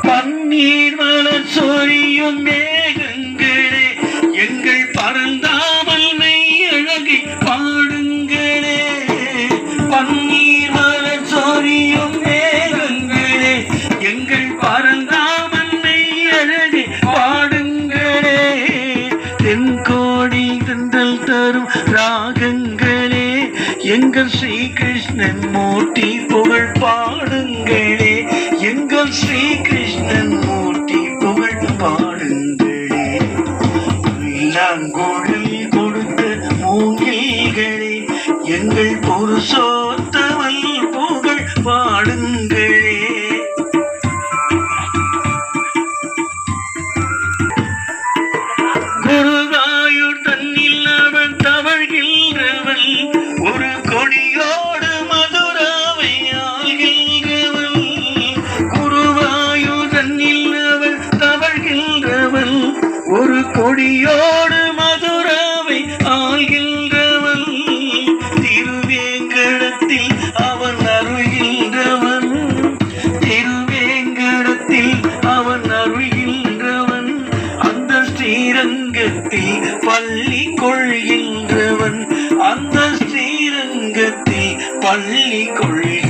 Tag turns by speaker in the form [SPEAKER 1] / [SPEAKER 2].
[SPEAKER 1] பன்னீர் மலர் சொரியும் மேகங்களே எங்கள் பரந்தாமல் மெய் அழகை பாடுங்களே. பன்னீர் மலர் சொரியும் மேகங்களே எங்கள் பரந்தாமல் மெய் அழகை பாடுங்களே. தென்கோடி தென்றல் தரும் ராகங்களே எங்கள் ஸ்ரீகிருஷ்ணன் மூர்த்தி புகழ் பாடுங்களே. எங்கள் ஸ்ரீகிருஷ்ணன் மூர்த்தி புகழ் பாடுங்களே. இளங்குழல் கொடுத்த மூங்கில்களே எங்கள் புருஷோத்தமல் புகழ் பாடுங்களே. குருவாயூர் தன்னில் அவன் தவழ்கின்றவன் ஒரு கொடியோடு மதுராவை ஆள்கின்றவன். குருவாயூர் தன்னில் அவன் தவழ்கின்றவன் ஒரு கொடியோடு மதுராவை ஆள்கின்றவன். திருவேங்கடத்தில் அவன் அருள்கின்றவன். திருவேங்கடத்தில் அவன் அருள்கின்றவன். அந்த ஸ்ரீரங்கத்தில் பள்ளி கொள்கின்றவன். அந்த ஸ்ரீரங்கத்தில் பள்ளி கொள்கின்றவன்.